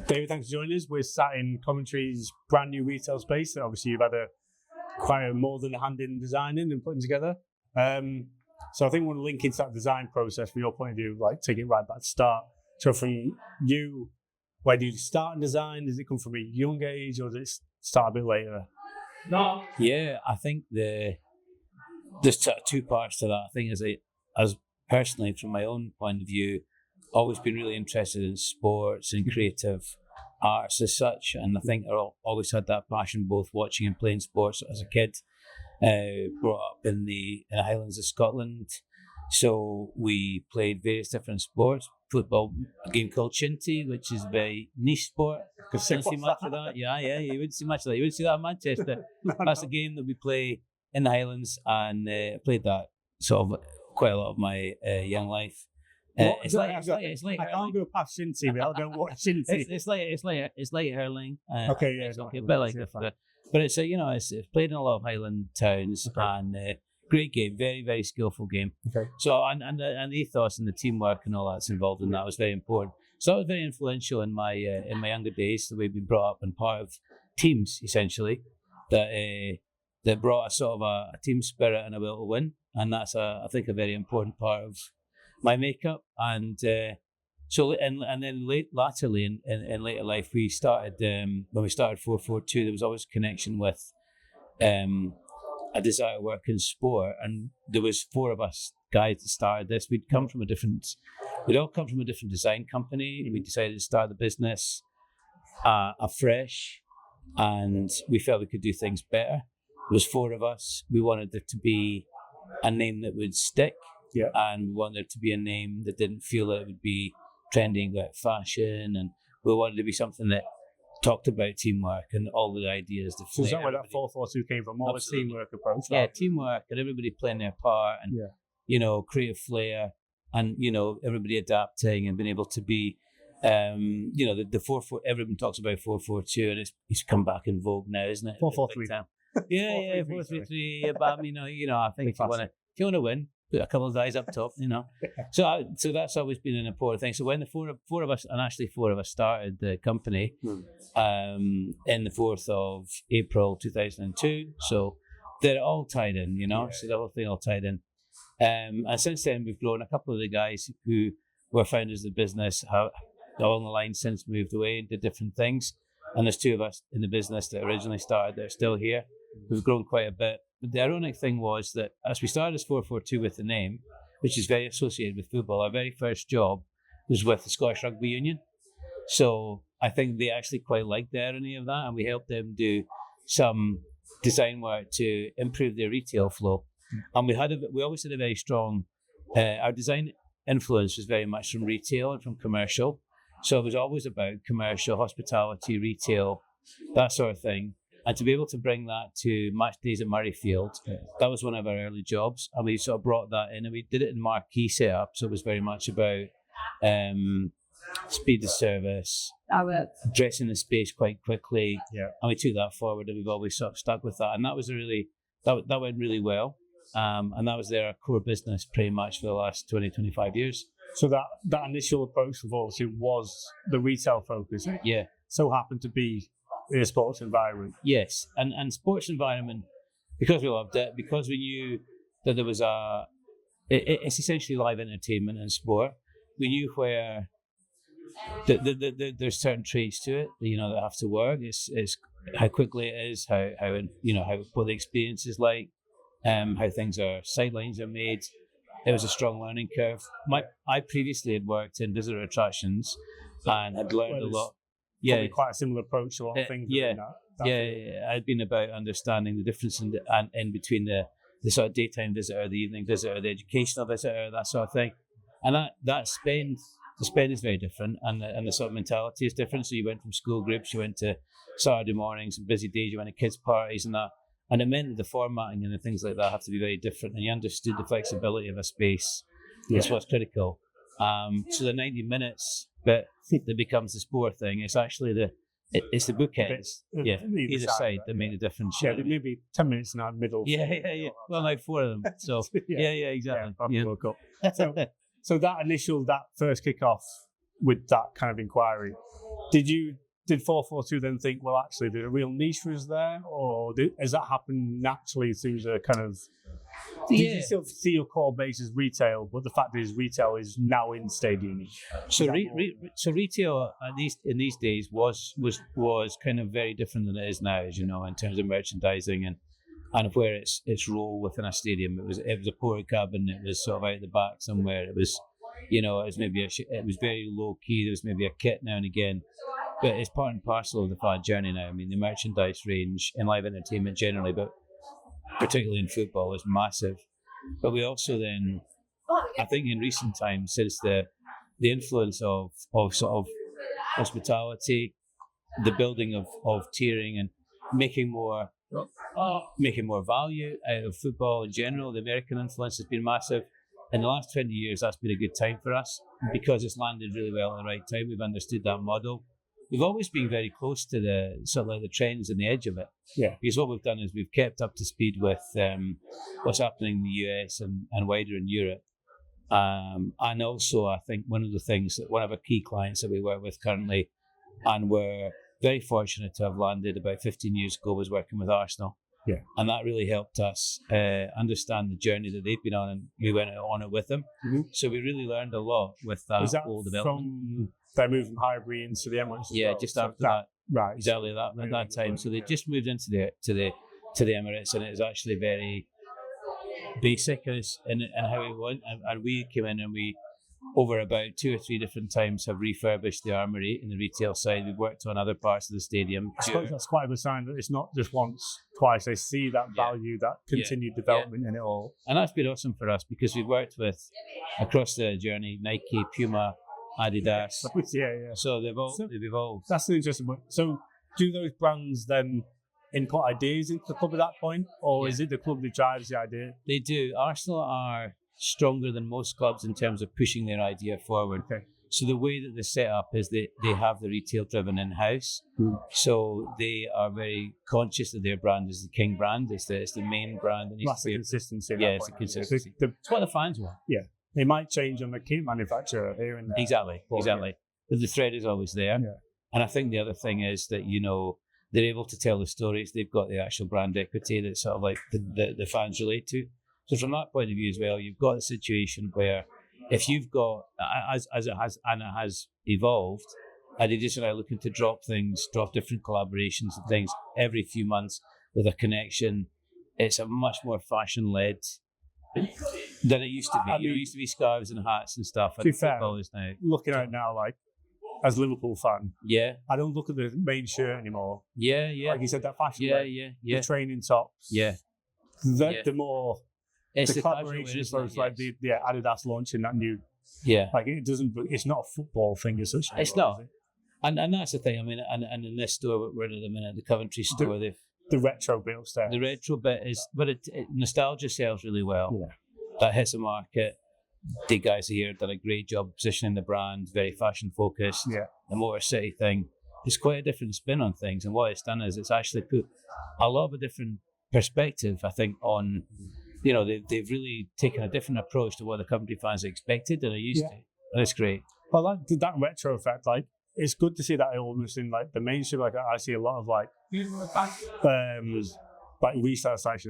David, thanks for joining us. We're sat in Coventry's brand new retail space that obviously you've had quite more than a hand in designing and putting together. So I think we'll link into that design process from your point of view, like take it right back to start. So from you, where do you start in design? Does it come from a young age or does it start a bit later? No. Yeah, I think there's two parts to that. I think as personally, from my own point of view, always been really interested in sports and creative arts as such, and I think I always had that passion both watching and playing sports as a kid. Brought up in the Highlands of Scotland, so we played various different sports. Football, a game called Shinty, which is a very niche sport. You don't see much of that. Yeah, you wouldn't see much of that. You wouldn't see that in Manchester. That's a game that we play in the Highlands, and I played that sort of quite a lot of my young life. It's like I can't go past Shinty without knowing what Shinty. It's like hurling. Okay, yeah, it's a bit like that. But it's it's played in a lot of Highland towns, and great game, very very skillful game. Okay. So and the ethos and the teamwork and all that's involved in that was very important. So that was very influential in my younger days. The way we brought up and part of teams essentially that brought a sort of a team spirit and a will to win, and that's I think a very important part of my makeup. And so and then latterly in later life we started when we started 442, there was always a connection with a desire to work in sport, and there was four of us guys that started this. We'd all come from a different design company. We decided to start the business afresh, and we felt we could do things better. There was four of us. We wanted it to be a name that would stick. Yeah. And we wanted it to be a name that didn't feel that it would be trending like fashion, and we wanted to be something that talked about teamwork and all the ideas. So is that where that 442 came from? More of a teamwork approach? Yeah, teamwork and everybody playing their part, and creative flair, and everybody adapting and being able to be, the 4-4. Everyone talks about 442, and it's come back in vogue now, isn't it? 4-4-3. Yeah, 4-3-3. But I mean, I think if you want to win, put a couple of guys up top, So that's always been an important thing. So when the four of us started the company in the 4th of April 2002. So they're all tied in, So the whole thing all tied in. And since then we've grown. A couple of the guys who were founders of the business have along the line since moved away and did different things. And there's two of us in the business that originally started that are still here. We've grown quite a bit. But the ironic thing was that as we started as 442 with the name, which is very associated with football, our very first job was with the Scottish Rugby Union. So I think they actually quite liked the irony of that, and we helped them do some design work to improve their retail flow. And we always had a very strong, our design influence was very much from retail and from commercial. So it was always about commercial, hospitality, retail, that sort of thing. And to be able to bring that to match days at Murrayfield, that was one of our early jobs. And we sort of brought that in, and we did it in marquee setup. So it was very much about speed of service, dressing the space quite quickly. Yeah. And we took that forward, and we've always sort of stuck with that. And that was that went really well. And that was their core business pretty much for the last 20, 25 years. So that initial approach for Vortude was the retail focus. Yeah. So happened to be in a sports environment. Yes, and sports environment, because we loved it, because we knew that there was it's essentially live entertainment and sport. We knew where there's certain traits to it, that have to work. It's how quickly it is, how what the experience is like, how sidelines are made. It was a strong learning curve. I previously had worked in visitor attractions and had learned a lot. Yeah, quite a similar approach to a lot of things. I'd been about understanding the difference in between the sort of daytime visitor, the evening visitor, the educational visitor, that sort of thing. And the spend is very different, and the sort of mentality is different. So you went from school groups, you went to Saturday mornings and busy days, you went to kids' parties and that. And it meant that the formatting and the things like that have to be very different, and you understood the flexibility of a space. That's what's critical. So the 90 minutes bit that becomes the sport thing, it's actually it's the bookends, either side that make the difference. Yeah, maybe 10 minutes in that middle. Yeah. Well, like 4 of them. So exactly. So that first kickoff, with that kind of inquiry. Did 442 then think, well, actually, there's a real niche for us there, or has that happened naturally through the kind of? Did you still see your core base as retail, but the fact is retail is now in stadium? So retail in these days was kind of very different than it is now, as you know, in terms of merchandising and where its role within a stadium. It was a porta cabin. It was sort of out the back somewhere. It was, it was maybe it was very low key. There was maybe a kit now and again. But it's part and parcel of the fan journey now. I mean, the merchandise range in live entertainment generally, but particularly in football, is massive. But we also then, I think in recent times, since the influence of sort of hospitality, the building of tiering and making more value out of football in general, the American influence has been massive. In the last 20 years, that's been a good time for us because it's landed really well at the right time. We've understood that model. We've always been very close to the sort of like the trends and the edge of it. Yeah. Because what we've done is we've kept up to speed with what's happening in the US and wider in Europe. And also, I think one of our key clients that we work with currently, and we're very fortunate to have landed about 15 years ago, was working with Arsenal. Yeah. And that really helped us understand the journey that they've been on, and we went on it with them. Mm-hmm. So we really learned a lot with that whole development. They moved from Highbury into the Emirates. Yeah, just after that. Right. Exactly at that time. So they just moved into the Emirates, and it was actually very basic in how we went. And we came in and we, over about 2 or 3 different times, have refurbished the armoury in the retail side. We've worked on other parts of the stadium. I suppose that's quite a good sign that it's not just once, twice. They see that value, that continued development in it all. And that's been awesome for us because we've worked with, across the journey, Nike, Puma, Adidas. So they've evolved. That's an interesting point. So do those brands then input ideas into the club at that point, or is it the club that drives the idea? They do. Arsenal are stronger than most clubs in terms of pushing their idea forward. Okay. So the way that they set up is they have the retail driven in-house. So they are very conscious that their brand is the king brand. It's the main brand. That's the consistency. It's a consistency. It's what the fans want. Yeah. They might change on the kit manufacturer here and there. Exactly. But the thread is always there. Yeah. And I think the other thing is that, they're able to tell the stories. They've got the actual brand equity that sort of like the fans relate to. So from that point of view as well, you've got a situation where if you've got, as it has evolved, Adidas are now looking to drop different collaborations and things every few months with a connection. It's a much more fashion-led than it used to be. It used to be scarves and hats and stuff. To be fair, now, looking at it now, like, as a Liverpool fan, I don't look at the main shirt anymore. Like you said, that fashion, the training tops, the more it's the collaborations. So it's like the Adidas launching that new, like it's not a football thing as such. It's not, and that's the thing. I mean, and in this store we're in at the minute, the Coventry store, the retro bit upstairs. The retro bit is, but nostalgia sells really well. Yeah. That hits the market. The guys here have done a great job positioning the brand, very fashion focused. Yeah. The Motor City thing is quite a different spin on things, and what it's done is it's actually put a lot of a different perspective, I think, on, they've really taken a different approach to what the Coventry fans expected and are used to. And it's great. Well, that retro effect, like, it's good to see that almost in like the mainstream. Like I see a lot of like resale sites,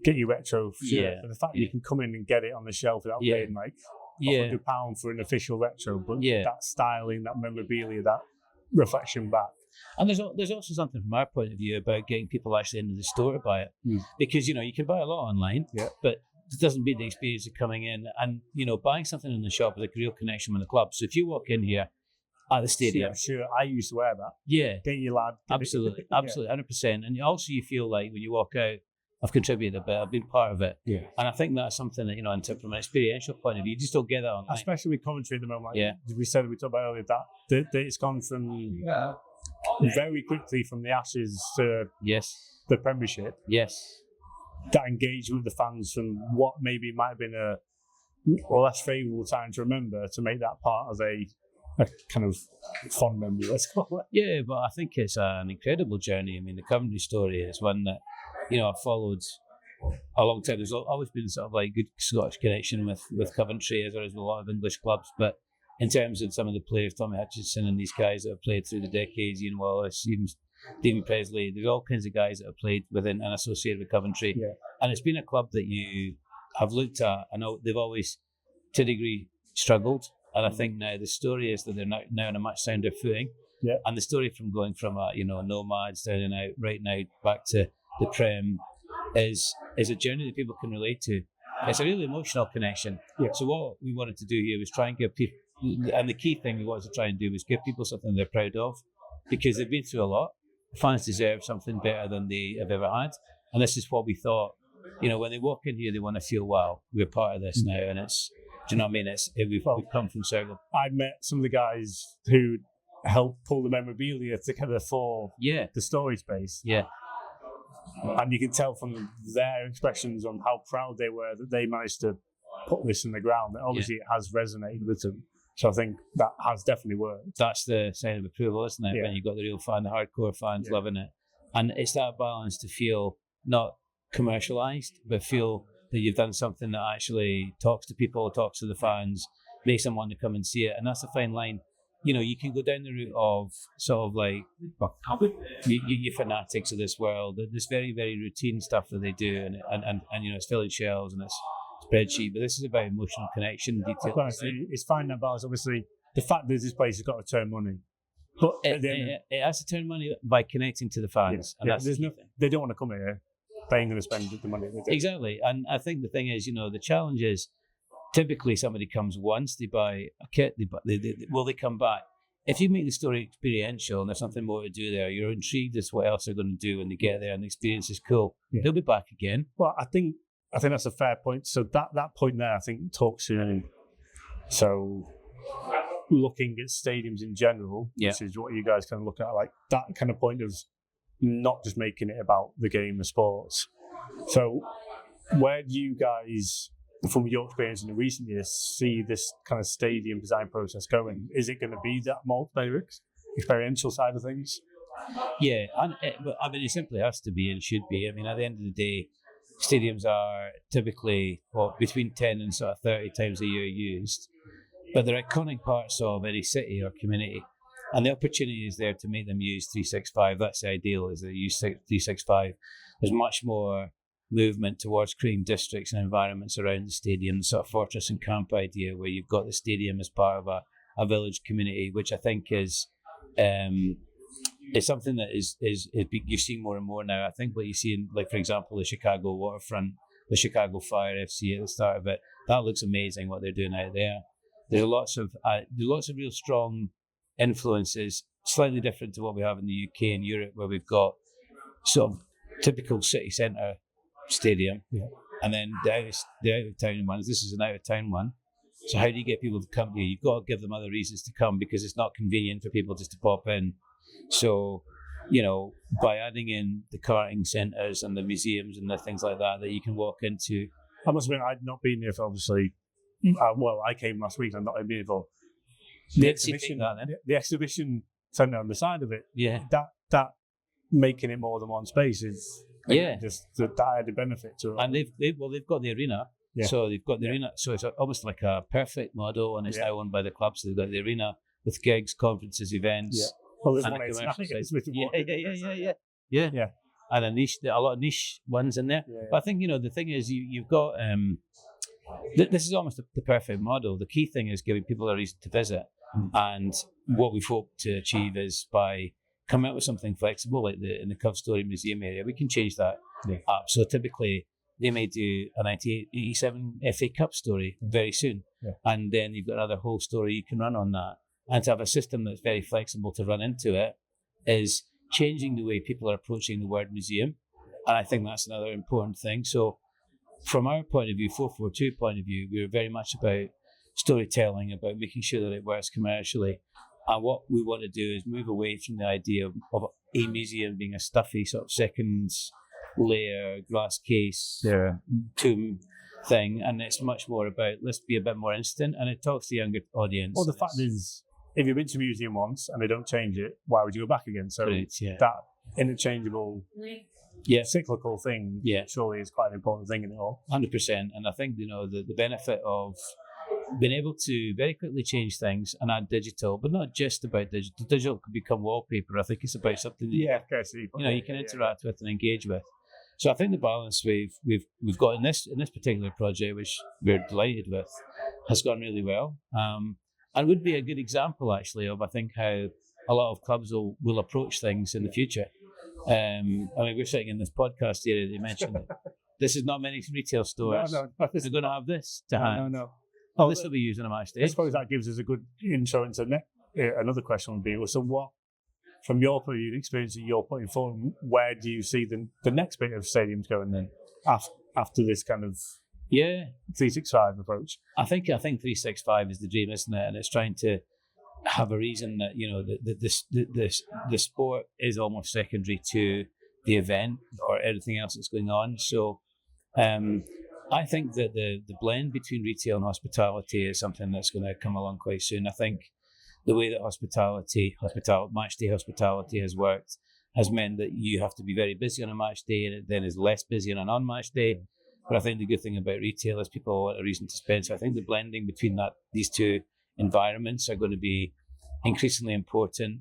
get your retro shirt. But the fact that you can come in and get it on the shelf without paying like £100 for an official retro, but that styling, that memorabilia, that reflection back. And there's also something from our point of view about getting people actually into the store to buy it, because you can buy a lot online, but it doesn't beat the experience of coming in and buying something in the shop with a real connection with the club. So if you walk in here at the stadium, sure, I used to wear that. Get your lad. Absolutely, 100%. And also you feel like when you walk out, I've contributed a bit, I've been part of it. Yeah. And I think that's something that, from an experiential point of view, you just don't get that online. Especially with commentary at the moment. We talked about earlier, that it's gone from very quickly from the Ashes to the Premiership. That engagement with the fans from what maybe might have been a less favourable time to remember, to make that part of a kind of fond memory, let's call it. Yeah, but I think it's an incredible journey. I mean, the Coventry story is one that I've followed a long time. There's always been sort of like good Scottish connection with Coventry, as there is with a lot of English clubs, but in terms of some of the players, Tommy Hutchinson and these guys that have played through the decades, Ian Wallace, even Stephen Presley, there's all kinds of guys that have played within and associated with Coventry. Yeah. And it's been a club that you have looked at. I know they've always, to a degree, struggled. And I think now the story is that they're now on a much sounder footing. Yeah. And the story from going from nomads down and out right now back to the Prem is a journey that people can relate to. It's a really emotional connection. Yeah. So what we wanted to do here was try and give people, and the key thing we wanted to try and do was give people something they're proud of, because they've been through a lot. Fans deserve something better than they have ever had. And this is what we thought. When they walk in here, they want to feel, wow, we're part of this now. And it's, do you know what I mean? We've come from circle. I met some of the guys who helped pull the memorabilia together for the storage space. Yeah. And you can tell from their expressions on how proud they were that they managed to put this in the ground. That obviously it has resonated with them. So I think that has definitely worked. That's the sign of approval, isn't it? Yeah. When you've got the real fan, the hardcore fans loving it. And it's that balance to feel not commercialised, but feel that you've done something that actually talks to people, talks to the fans, makes them want to come and see it. And that's a fine line. You can go down the route of sort of like you fanatics of this world, this very, very routine stuff that they do, and it's filling shells and it's spreadsheet, but this is about emotional connection, detail. It's finding that balance. Obviously, the fact that this place has got to turn money, but it has to turn money by connecting to the fans, and that's they don't want to come here. They ain't going to spend the money. Exactly, and I think the thing is, the challenge is, typically somebody comes once, they buy a kit, they come back. If you make the story experiential and there's something more to do there, you're intrigued as to what else they're going to do when they get there and the experience is cool, they'll be back again. Well, I think that's a fair point. So that point there, I think, talks to. So looking at stadiums in general, which is what you guys kind of look at, like that kind of point of not just making it about the game of sports. So where do you guys, from your experience in the recent years, see this kind of stadium design process going? Is it going to be that multiplayer experiential side of things? Yeah, it simply has to be and should be. At the end of the day, stadiums are typically between 10 and sort of 30 times a year used, but they're iconic parts of any city or community, and the opportunity is there to make them use 365. That's the ideal, is they use 365. There's much more movement towards creating districts and environments around the stadium, sort of fortress and camp idea, where you've got the stadium as part of a village community, which I think is something that is you're seeing more and more now. I think what you see in, like, for example, the Chicago waterfront, the Chicago Fire FC at the start of it, that looks amazing what they're doing out there. There's lots of real strong influences, slightly different to what we have in the UK and Europe, where we've got sort of typical city centre stadium, and then the out of town ones. This is an out of town one. So how do you get people to come here? You've got to give them other reasons to come, because it's not convenient for people just to pop in. So, by adding in the karting centres and the museums and the things like that you can walk into. I must admit, I'd not been here for, obviously. I came last week and I've not been here for the exhibition centre on the side of it. Yeah, that making it more than one space is just that added benefit to it. And they've got the arena. Yeah. So they've got the arena. So it's almost like a perfect model, and it's now owned by the club. So they've got the arena with gigs, conferences, events. Yeah. Well, there's and one Yeah. And a lot of niche ones in there. Yeah. But I think, the thing is, you've got this is almost the perfect model. The key thing is giving people a reason to visit. And what we've hoped to achieve is by coming up with something flexible, like in the Cov Story Museum area, we can change that up. So typically they may do a 1987 FA Cup story very soon. Yeah. And then you've got another whole story you can run on that. And to have a system that's very flexible to run into it is changing the way people are approaching the word museum. And I think that's another important thing. So from our point of view, 442 point of view, we were very much about storytelling, about making sure that it works commercially. And what we want to do is move away from the idea of a museum being a stuffy sort of second layer, glass case, tomb thing. And it's much more about, let's be a bit more instant. And it talks to the younger audience. Well, the fact is, if you've been to a museum once and they don't change it, why would you go back again? So that interchangeable, cyclical thing surely is quite an important thing in it all. 100%. And I think, the benefit of been able to very quickly change things and add digital, but not just about digital. Digital could become wallpaper. I think it's about something that you can interact with and engage with. So I think the balance we've got in this particular project, which we're delighted with, has gone really well, and would be a good example actually of, I think, how a lot of clubs will approach things in the future. I mean, we're sitting in this podcast area that you mentioned. This is not many retail stores. No, They're going to have this to hand. No. Oh, this will be used on a match day. I suppose that gives us a good intro into another question would be, well, so what, from your point of view, the experience that you're putting forward, where do you see the next bit of stadiums going then after this kind of 365 approach? I think 365 is the dream, isn't it? And it's trying to have a reason that, the sport is almost secondary to the event or everything else that's going on. So I think that the blend between retail and hospitality is something that's going to come along quite soon. I think the way that match day hospitality has worked has meant that you have to be very busy on a match day and it then is less busy on a non-match day. But I think the good thing about retail is people want a reason to spend. So I think the blending between these two environments are going to be increasingly important.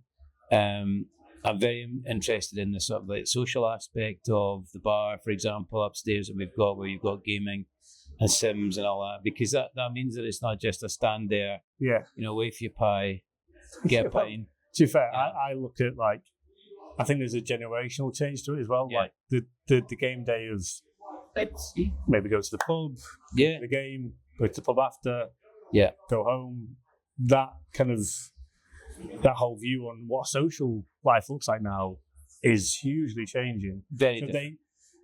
I'm very interested in the sort of like social aspect of the bar, for example, upstairs that we've got, where you've got gaming and sims and all that, because that means that it's not just a stand there, wait for your pie, get a pint. To be fair, I look at, like, I think there's a generational change to it as well. Yeah. Like the game day of maybe go to the pub, the game, go to the pub after, go home. That kind of, that whole view on what social life looks like now is hugely changing. Very different.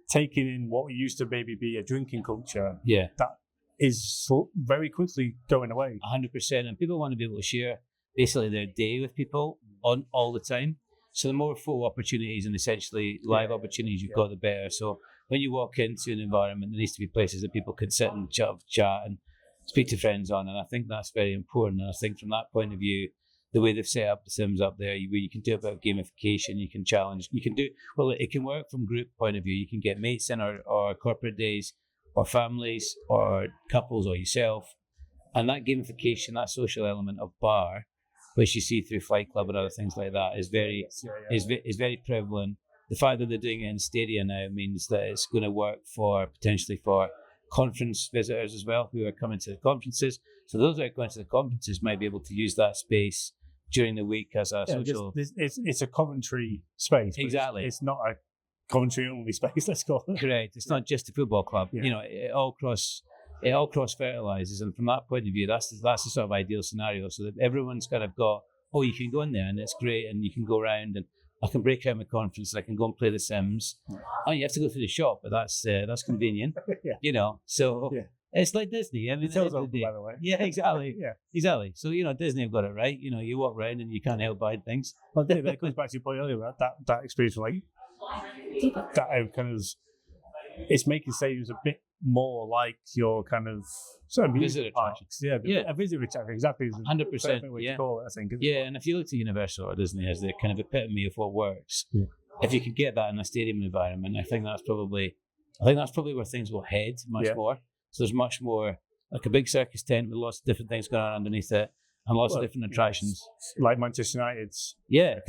Taking in what used to maybe be a drinking culture, that is very quickly going away. 100%. And people want to be able to share basically their day with people on all the time. So the more photo opportunities and essentially live opportunities you've got, the better. So when you walk into an environment, there needs to be places that people can sit and chat and speak to friends on. And I think that's very important. And I think from that point of view, the way they've set up the Sims up there, where you can do a bit of gamification, you can challenge, it can work from group point of view. You can get mates in or corporate days or families or couples or yourself. And that gamification, that social element of bar, which you see through Flight Club and other things like that, is very prevalent. The fact that they're doing it in Stadia now means that it's going to work potentially for conference visitors as well, who are coming to the conferences. So those that are going to the conferences might be able to use that space during the week as a social. It's a Coventry space. Exactly. It's not a Coventry only space. Let's call it. Correct. It's not just a football club. Yeah. It all cross fertilizes, and from that point of view, that's the sort of ideal scenario. So that everyone's kind of got, you can go in there and it's great, and you can go around, and I can break out my conference, and I can go and play the Sims. You have to go through the shop, but that's convenient. So. Yeah. It's like Disney. I mean, it's open, by the way. Yeah, exactly. Exactly. So, Disney have got it right. You walk around and you can't help buying things. Well, it goes back to your point earlier about that experience, like, that kind of, it's making stadiums a bit more like your kind of visitor parks. A visitor attraction, exactly. 100%. Way to call it, I think. And if you look to Universal or Disney as the kind of epitome of what works, if you could get that in a stadium environment, I think that's probably where things will head much more. So there's much more like a big circus tent with lots of different things going on underneath it and lots of different attractions. Like Manchester United's. Yeah.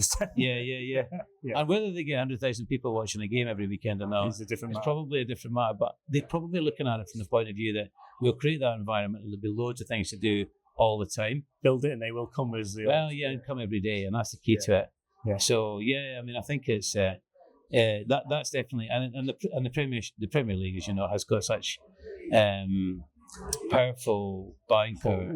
And whether they get 100,000 people watching a game every weekend or not, it's probably a different matter. But they're probably looking at it from the point of view that we'll create that environment and there'll be loads of things to do all the time. Build it and they will come as the... and come every day, and that's the key to it. Yeah. So, I mean, I think it's... that's definitely... And the Premier League, as you know, has got such... powerful buying power.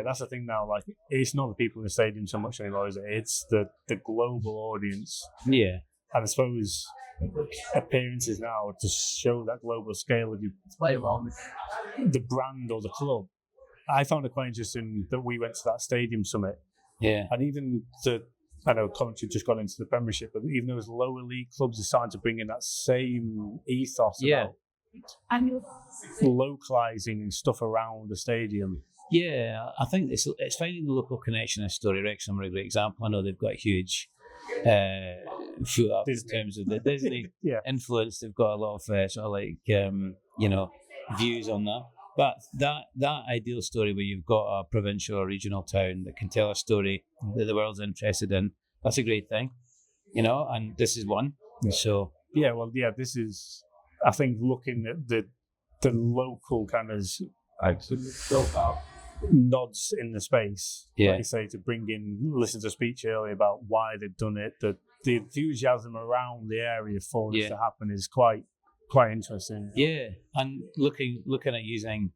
That's the thing now. Like, it's not the people in the stadium so much anymore, is it? It's the global audience. Yeah, and I suppose appearances now to show that global scale of the brand or the club. I found it quite interesting that we went to that stadium summit. Yeah, and even I know Coventry just got into the Premiership, but even those lower league clubs are starting to bring in that same ethos. About localizing stuff around the stadium. Yeah, I think it's finding the local connection. Story Wrexham are a great example. I know they've got a huge foot up in terms of the Disney influence. They've got a lot of sort of like views on that. But that ideal story where you've got a provincial or regional town that can tell a story that the world's interested in, that's a great thing, and this is one. Yeah. So this is, I think, looking at the local kind of nods in the space, like you say, to bring in, listen to a speech earlier about why they've done it, the enthusiasm around the area for this to happen is quite interesting. Yeah, and looking at using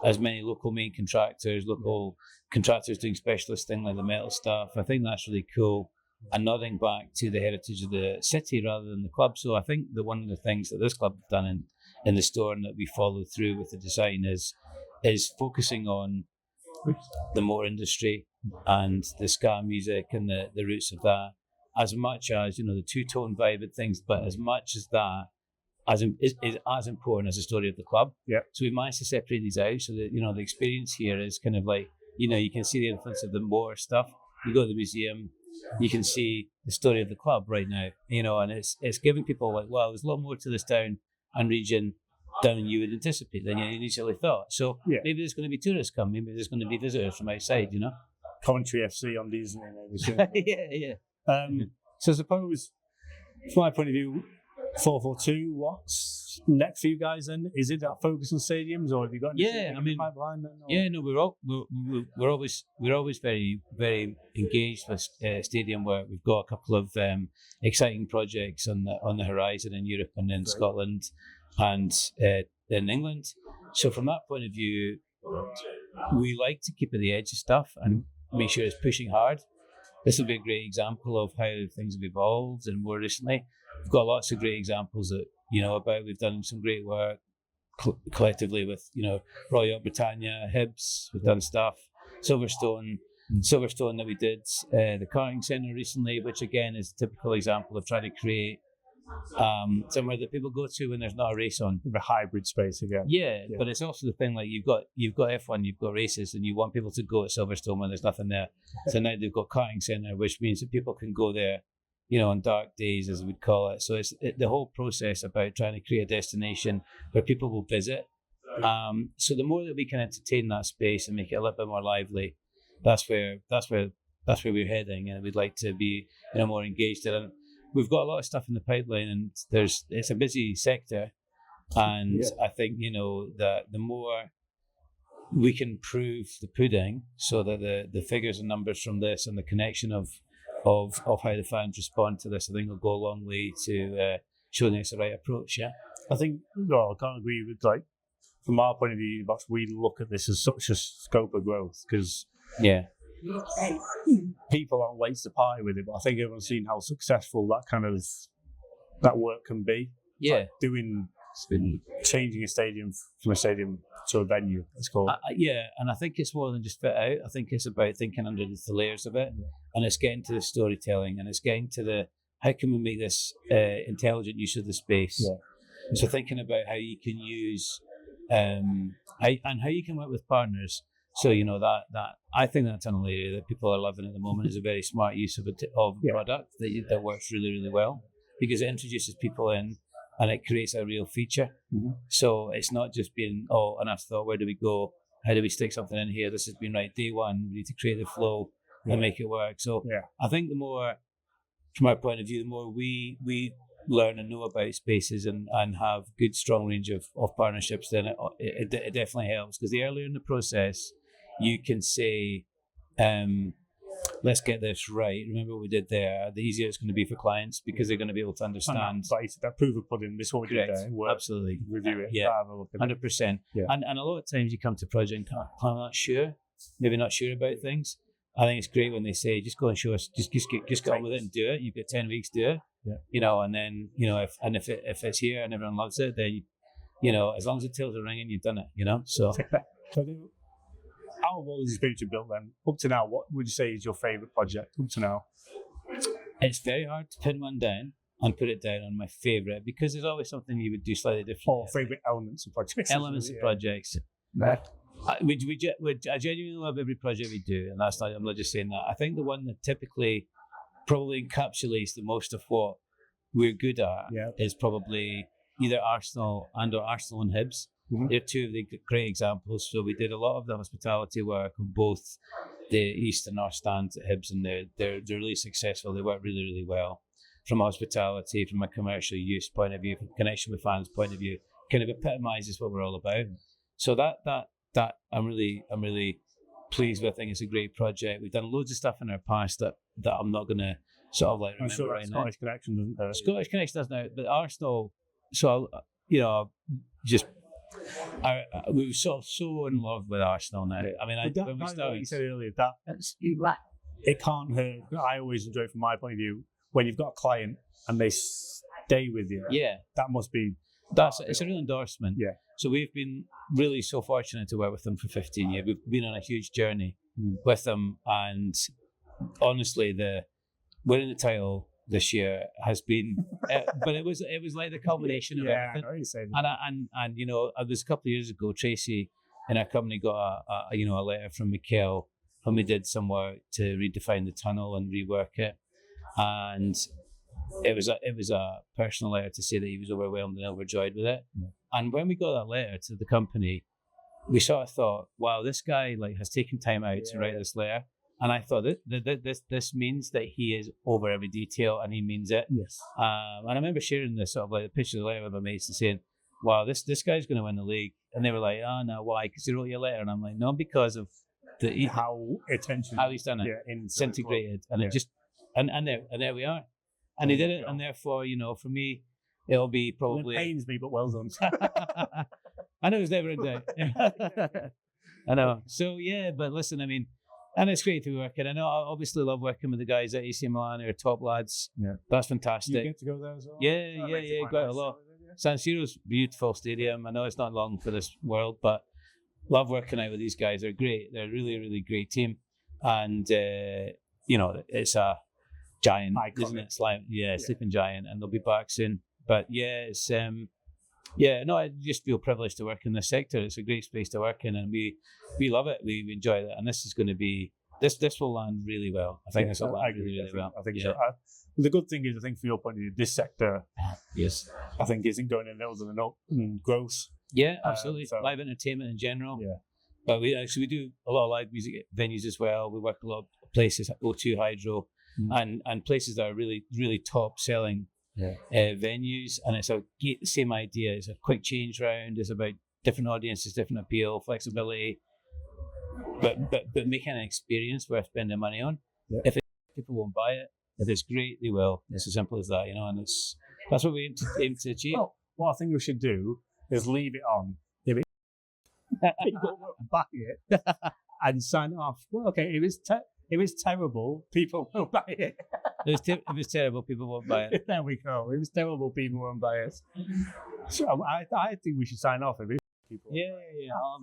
as many local main contractors, local contractors doing specialist things like the metal stuff. I think that's really cool, and nodding back to the heritage of the city rather than the club. So I think that one of the things that this club have done in the store and that we follow through with the design is focusing on the more industry and the ska music and the roots of that, as much as the two-tone vibe and things, but as much as that is as important as the story of the club. Yeah. So we managed to separate these out so that the experience here is kind of like you can see the influence of the more stuff. You go to the museum, you can see the story of the club right now. And it's giving people like, wow, there's a lot more to this town and region than you would anticipate than you initially thought. So maybe there's going to be tourists come, maybe there's going to be visitors from outside. Coventry FC on Disney. Yeah. So I suppose, from my point of view, 442, what's next for you guys then? Is it that focus on stadiums, or have you got anything in the pipeline then? Or? Yeah, no, we're always very, very engaged with stadium work. We've got a couple of exciting projects on the horizon in Europe and in Scotland and in England. So from that point of view, we like to keep at the edge of stuff and make sure it's pushing hard. This will be a great example of how things have evolved, and more recently, we've got lots of great examples that about. We've done some great work collectively with Royal York Britannia, Hibs. We've done stuff. Silverstone that we did the karting centre recently, which again is a typical example of trying to create somewhere that people go to when there's not a race on. The hybrid space again. Yeah, but it's also the thing like you've got F1, you've got races, and you want people to go to Silverstone when there's nothing there. So now they've got karting centre, which means that people can go there, on dark days, as we'd call it. So it's the whole process about trying to create a destination where people will visit. So the more that we can entertain that space and make it a little bit more lively, that's where we're heading, and we'd like to be more engaged in it. We've got a lot of stuff in the pipeline, and it's a busy sector, and I think that the more we can prove the pudding, so that the figures and numbers from this and the connection of how the fans respond to this, I think will go a long way to showing it's the right approach. Yeah, I think. I can't agree with from our point of view, Unibox, we look at this as such a scope of growth because people aren't late to the party with it, but I think everyone's seen how successful that work can be. Yeah, changing a stadium from a stadium to a venue, it's called. And I think it's more than just fit out. I think it's about thinking underneath the layers of it, and it's getting to the storytelling, and it's getting to the how can we make this intelligent use of the space. Yeah. So thinking about how you can use and how you can work with partners. So that I think that tunnel area that people are loving at the moment is a very smart use of a product that works really, really well, because it introduces people in and it creates a real feature. Mm-hmm. So it's not just being an afterthought. Where do we go? How do we stick something in here? This has been right day one. We need to create the flow and make it work. So I think the more, from our point of view, the more we learn and know about spaces and have good strong range of partnerships, then it definitely helps, because the earlier in the process you can say, let's get this right, remember what we did there, the easier it's going to be for clients, because they're going to be able to understand that proof of pudding, this is what we did there. Absolutely. Review it. Yeah, 100%. And a lot of times you come to project and I'm not sure, maybe not sure about things. I think it's great when they say, just go and show us, just get on with it and do it. You've got 10 weeks to do it. Yeah. And then, if it's here and everyone loves it, then, as long as the tails are ringing, you've done it, So out of all these experience you built then, up to now, what would you say is your favourite project up to now? It's very hard to pin one down and put it down on my favourite, because there's always something you would do slightly different. Or favourite elements of projects. Projects. I genuinely love every project we do, and I'm not just saying that. I think the one that typically probably encapsulates the most of what we're good at is probably either Arsenal and Hibs. They're two of the great examples. So we did a lot of the hospitality work on both the East and North stands at Hibs, and they're really successful. They work really, really well from hospitality, from a commercial use point of view, from connection with fans point of view. Kind of epitomises what we're all about. So that I'm really pleased with. I think it's a great project. We've done loads of stuff in our past that I'm not going to sort of like remember I'm sure right now. Scottish Connection doesn't hurt. Scottish Connection doesn't hurt, but Arsenal. So we were so in love with Arsenal now. I mean, when we started, like you said earlier, that it can't hurt. I always enjoy it from my point of view when you've got a client and they stay with you. Yeah, that must be. It's a real endorsement. Yeah. So we've been really so fortunate to work with them for 15 years. We've been on a huge journey with them, and honestly, the winning the title this year has been, but it was like the culmination of everything. I know you say that. And you know, it was a couple of years ago. Tracy in our company got a letter from Mikel when we did some work to redefine the tunnel and rework it, and it was a personal letter to say that he was overwhelmed and overjoyed with it. Yeah. And when we got that letter to the company, we sort of thought, wow, this guy has taken time out to write this letter. And I thought that this means that he is over every detail and he means it. Yes. And I remember sharing this sort of like the picture of the letter with my mates and saying, wow, this guy's going to win the league. And they were like, oh no, why? Because he wrote you a letter. And I'm like, no, because of how he's done it, integrated, and it just and there we are. And he did it, and therefore, for me, it'll be probably. It pains me, but well done. I know it's never a doubt. I know. So yeah, but listen, I mean, and it's great to be working. I know I obviously love working with the guys at AC Milan, who are top lads. Yeah, that's fantastic. You get to go there as well. Yeah, quite a lot. San Siro's beautiful stadium. I know it's not long for this world, but love working out with these guys. They're great. They're a really, really great team, and it's a giant, iconic. Isn't it? Sleeping giant, and they'll be back soon. But it's I just feel privileged to work in this sector. It's a great space to work in, and we love it. We enjoy it, and this is going to be this will land really well. I think this will land really well. I think so. The good thing is, I think from your point of view, this sector, yes, I think isn't going in other than growth. Yeah, absolutely. Live entertainment in general. Yeah, but we do a lot of live music venues as well. We work a lot of places, O2 Hydro, and places that are really, really top selling venues. And it's the same idea. It's a quick change round. It's about different audiences, different appeal, flexibility, but making an experience worth spending money on. Yeah. If people won't buy it, if it's great, they will. It's as simple as that, and that's what we aim to achieve. Well, what I think we should do is leave it on. If people won't buy it and sign off. Well, okay, if it's terrible, people will buy it. If it's terrible, people won't buy it. There we go. If it's terrible, people won't buy it. So I think we should sign off if it's people. Yeah.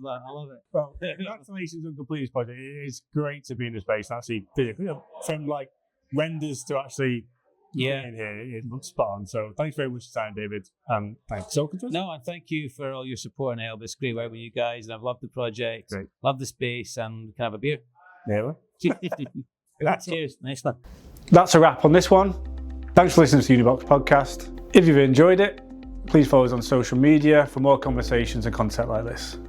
I love it. Well, congratulations on completing this project. It is great to be in the space and actually physically, from renders to actually in here. It looks spot on. So thanks very much for your time, David. Thanks. No, and thank you for all your support and help. It's great working with you guys, and I've loved the project. Great. Love the space, and we can have a beer. Yeah. Cheers. Nice one. That's a wrap on this one. Thanks for listening to the Unibox Podcast. If you've enjoyed it, please follow us on social media for more conversations and content like this.